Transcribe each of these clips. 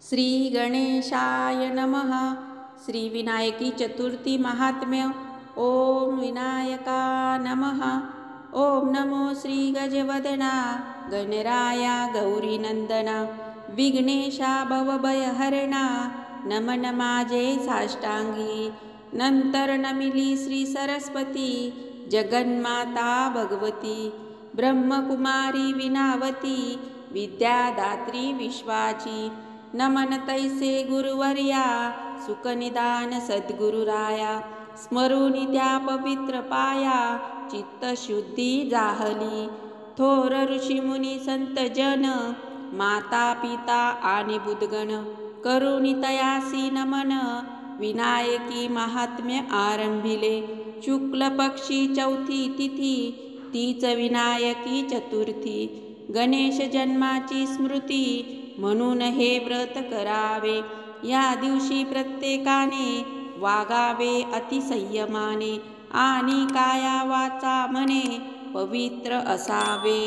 श्री गणेशाय नमः। श्री विनायकी चतुर्थी महात्म्य। ओम विनायका नमः। ओम नमो श्री गजवदना गणराया गौरीनंदना विघ्नेशा भवभयहरणा नमन माझे साष्टांगी। नंतर नमिली श्री सरस्वती जगन्माता भगवती ब्रह्मकुमारी विनावती विद्यादात्री विश्वाची। नमन तैसे गुरुवर्या सुखनिदान सद्गुरुराया। स्मरुनी त्या पवित्र पाया चित्तशुद्धी जाहली। थोर ऋषीमुनी संत जन माता पिता आणि बुद्गण करुणी तयासी नमन। विनायकी महात्म्य आरंभिले शुक्ल पक्षी चौथी तिथी तीच विनायकी चतुर्थी। गणेश जन्माची स्मृती म्हणून हे व्रत करावे। या दिवशी प्रत्येकाने वागावे अतिसंयमाने आणि काया वाचा मने पवित्र असावे।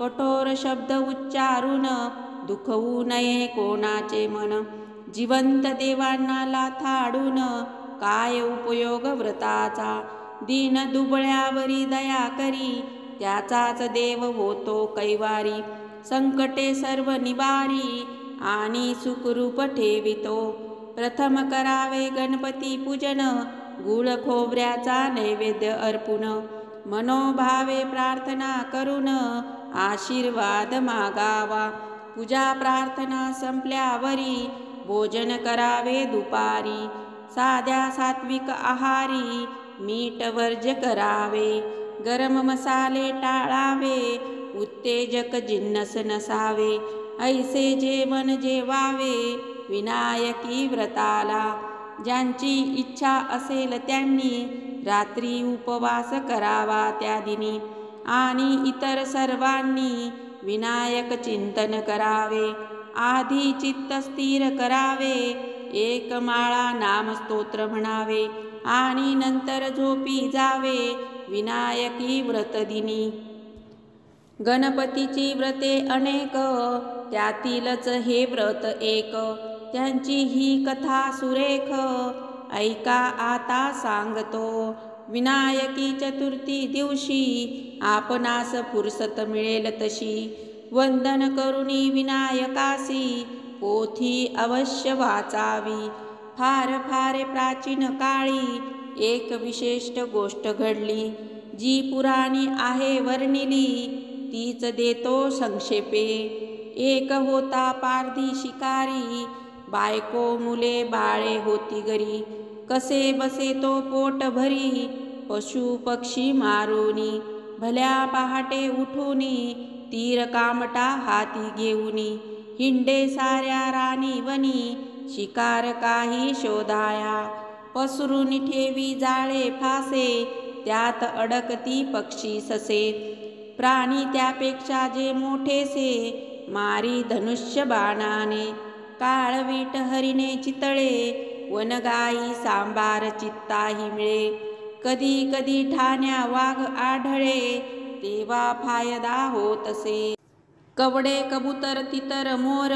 कठोर शब्द उच्चारून दुखवू नये कोणाचे मन। जिवंत देवांना लाथाडून काय उपयोग व्रताचा। दीन दुबळ्यावरी दया करी त्याचाच देव होतो कैवारी। संकटे सर्व निवारी आणि सुखरूप ठेवितो। प्रथम करावे गणपती पूजन गुळ खोबऱ्याचा नैवेद्य अर्पून। मनोभावे प्रार्थना करून आशीर्वाद मागावा। पूजा प्रार्थना संपल्यावरी भोजन करावे दुपारी। साध्या सात्विक आहारी मीठ वर्ज करावे। गरम मसाले टाळावे उत्तेजक जिन्नस नसावे। ऐसे जेवण जेवावे विनायकी व्रताला। ज्यांची इच्छा असेल त्यांनी रात्री उपवास करावा त्या दिनी। आणि इतर सर्वांनी विनायक चिंतन करावे। आधी चित्त स्थिर करावे एक माळा नामस्तोत्र म्हणावे आणि नंतर झोपी जावे विनायकी व्रतदिनी। गणपतीची व्रते अनेक त्यातीलच हे व्रत एक। त्यांची ही कथा सुरेख ऐका आता सांगतो। विनायकी चतुर्थी दिवशी आपणास फुरसत मिळेल तशी वंदन करुणी विनायकासी पोथी अवश्य वाचावी। फार फार प्राचीन काळी एक विशिष्ट गोष्ट घडली जी पुराणी आहे वर्णिली तीच देतो संक्षेपे। एक होता पारधी शिकारी बायको मुले बाळे होती घरी। कसे बसे तो पोट भरी पशु पक्षी मारुनी। भल्या पहाटे उठूनी तीर कामटा हाती घेऊनी हिंडे साऱ्या रानी वनी शिकार काही शोधाया। पसरून ठेवी जाळे फासे त्यात अडकती पक्षी ससे। प्राणी त्यापेक्षा जे मोठेसे मारी धनुष्य बाणाने। काळवीट हरिणे चितळे वनगाई सांबार चित्ताही मिळे। कधी कधी ठाण्या वाघ आढळे तेव्हा फायदा होतसे। कवडे कबूतर तितर मोर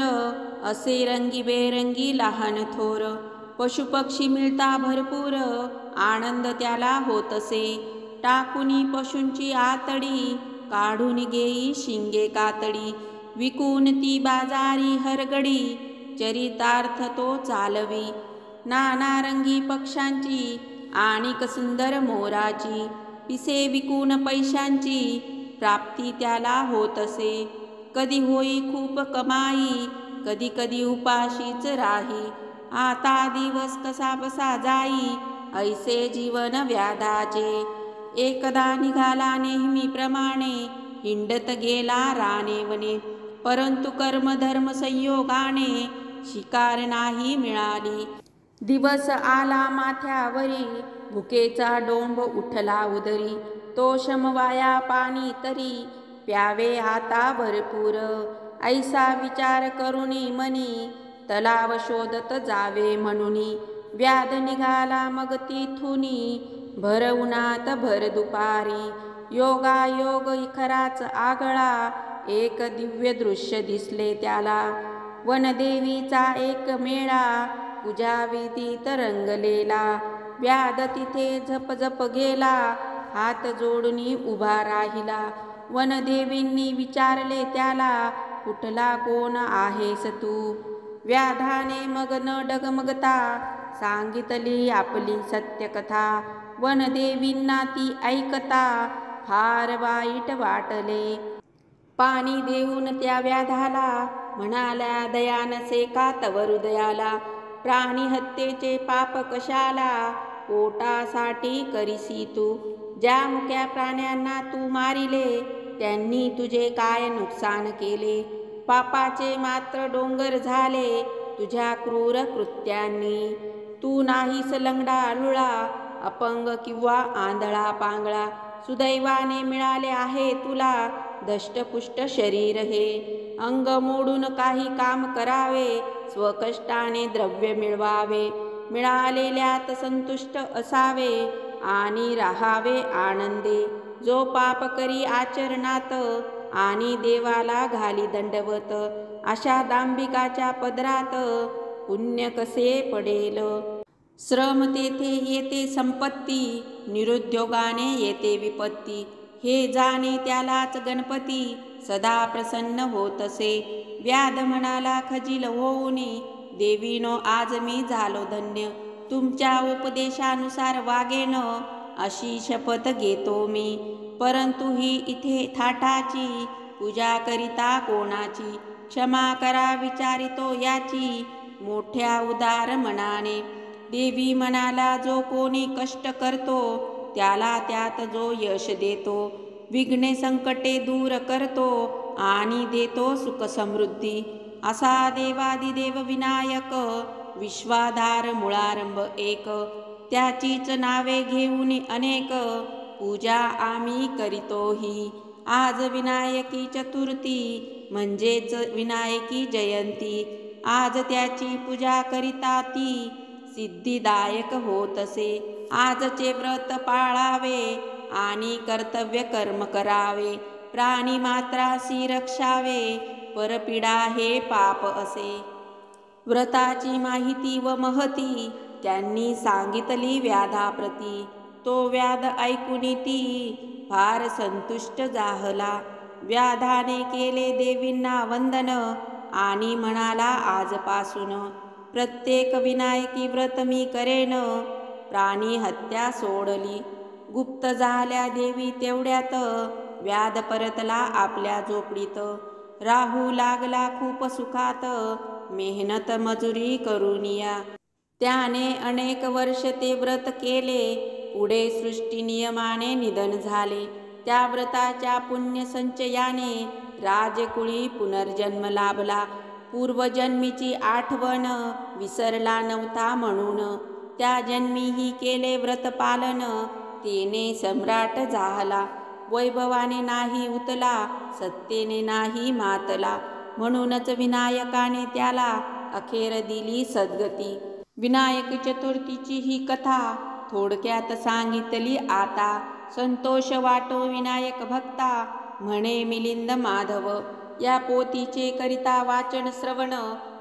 असे रंगीबेरंगी लहान थोर। पशुपक्षी मिळता भरपूर आनंद त्याला होतसे। टाकुनी पशूंची आतडी काढून घेई शिंगे कातडी। विकून ती बाजारी हरगडी चरितार्थ तो चालवी। नानारंगी पक्ष्यांची आणिक सुंदर मोराची पिसे विकून पैशांची प्राप्ती त्याला होतसे। कधी होई खूप कमाई कधी कधी उपाशीच राही। आता दिवस कसा बसा जाई ऐसे जीवन व्याधाचे। एकदा निघाला नेहमीप्रमाणे हिंडत गेला राने वने। परंतु कर्मधर्म संयोगाने शिकार नाही मिळाली। दिवस आला माथ्यावरी भुकेचा डोंब उठला उदरी। तो शमवाया पाणी तरी प्यावे आता भरपूर। ऐसा विचार करुणी मनी तलाव शोधत जावे म्हणुनी। व्याध निघाला मग तिथुनी भर उन्हात भर दुपारी। योगायोग खराच आगळा एक दिव्य दृश्य दिसले त्याला। वनदेवीचा एक मेळा पूजा विधीत रंगलेला. व्याध तिथे झपझप गेला, हात जोडून उभा राहिला. वनदेवींनी विचारले त्याला, कुठला कोण आहेस तू? व्याधाने मग न डगमगता सांगितली आपली सत्यकथा. वनदेवींना ती ऐकता फार वाईट वाटले. पाणी देऊन त्या व्याधाला म्हणाल्या, दया नसे का तव हृदयाला? प्राणी हत्येचे पाप कशाला पोटासाठी करीसी तू? ज्या मुक्या प्राण्यांना तू मारिले त्यांनी तुझे काय नुकसान केले? पापाचे मात्र डोंगर झाले तुझ्या क्रूर कृत्यांनी. तू नाहीस लंगडा लुळा, अपंग किंवा आंधळा पांगळा. सुदैवाने मिळाले आहे तुला धष्टपुष्ट शरीर हे. अंग मोडून काही काम करावे, स्वकष्टाने द्रव्य मिळवावे. मिळालेल्यात संतुष्ट असावे आणि राहावे आनंदे. जो पाप करी आचरणात आणि देवाला घाली दंडवत, अशा दांभिकाच्या पदरात पुण्य कसे पडेल? श्रम तेथे येते संपत्ती, निरुद्योगाने येते विपत्ती. हे जाणे त्यालाच गणपती सदा प्रसन्न होतसे. व्याध म्हणाला खजील होऊनी, देवीनो आज मी झालो धन्य. तुमच्या उपदेशानुसार वागेन अशी शपथ घेतो मी. परंतु ही इथे थाटाची पूजा करिता कोणाची? क्षमा करा विचारितो याची मोठ्या उदार मनाने. देवी म्हणाला, जो कोणी कष्ट करतो त्याला त्यात जो यश देतो, विघ्ने संकटे दूर करतो आणि देतो सुख समृद्धी, असा देवादिदेव विनायक विश्वाधार मुळारंभ एक. त्याचीच नावे घेऊन अनेक पूजा आम्ही करीतोही. आज विनायकी चतुर्थी म्हणजेच विनायकी जयंती. आज त्याची पूजा करिता ती सिद्धिदायक होतसे. आजचे व्रत पाळावे आणि कर्तव्य कर्म करावे. प्राणी मात्रासी रक्षावे, परपीडा हे पाप असे. व्रताची माहिती व महती त्यांनी सांगितली व्याधाप्रती. तो व्याध ऐकून ती फार संतुष्ट झाला. व्याधाने केले देवींना वंदन आणि म्हणाला, आजपासून प्रत्येक विनायकी व्रत मी करेन. प्राणी हत्या सोडली. गुप्त झाल्या देवी तेवढ्यात व्याध परतला आपल्या झोपडीत. राहू लागला खूप सुखात, मेहनत मजुरी करून या. त्याने अनेक वर्ष ते व्रत केले. पुढे सृष्टी नियमाने निधन झाले. त्या व्रताच्या पुण्य संचयाने राजकुळी पुनर्जन्म लाभला. पूर्वजन्मीची आठवण विसरला नव्हता म्हणून त्या जन्मीही केले व्रतपालन. तेने सम्राट झाला. वैभवाने नाही उतला, सत्तेने नाही मातला. म्हणूनच विनायकाने त्याला अखेर दिली सद्गती. विनायक चतुर्थीची ही कथा थोडक्यात सांगितली आता. संतोष वाटो विनायक भक्ता, म्हणे मिलिंद माधव. या पोथीचे करिता वाचन श्रवण,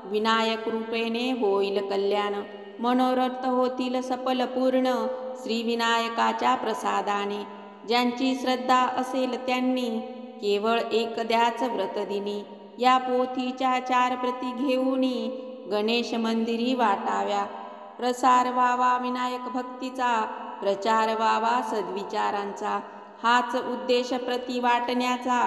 विनायक रूपेने होईल कल्याण. मनोरथ होतील सफल पूर्ण, श्री विनायकाच्या प्रसादाने. ज्यांची श्रद्धा असेल त्यांनी केवळ एकद्याच व्रतदिनी या पोथीच्या 4 प्रती घेऊनी गणेश मंदिरी वाटाव्या. प्रसार व्हावा विनायक भक्तीचा, प्रचार व्हावा सद्विचारांचा. हाच उद्देश प्रति वाटण्याचा,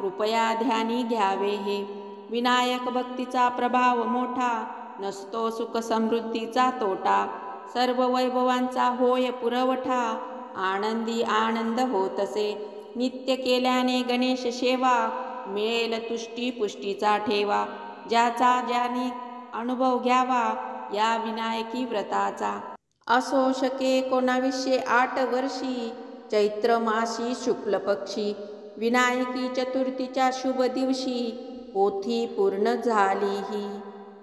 कृपया ध्यानी घ्यावे हे. विनायक भक्तीचा प्रभाव मोठा, नसतो सुख समृद्धीचा तोटा. सर्व वैभवांचा होय पुरवठा, आनंदी आनंद होतसे. नित्य केल्याने गणेश सेवा, मिळेल तुष्टी पुष्टीचा ठेवा. ज्याचा ज्याने अनुभव घ्यावा या विनायकी व्रताचा. असो शके 1908 वर्षी चैत्र मासी शुक्ल पक्षी, विनायकी चतुर्थीच्या शुभ दिवशी पोथी पूर्ण झाली ही.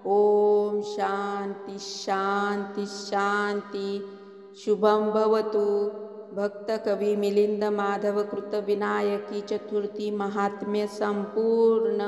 ओम शांती शांती शांती. शुभम भवतु. भक्त कवी मिलिंद माधव कृत विनायकी चतुर्थी महात्म्य संपूर्ण.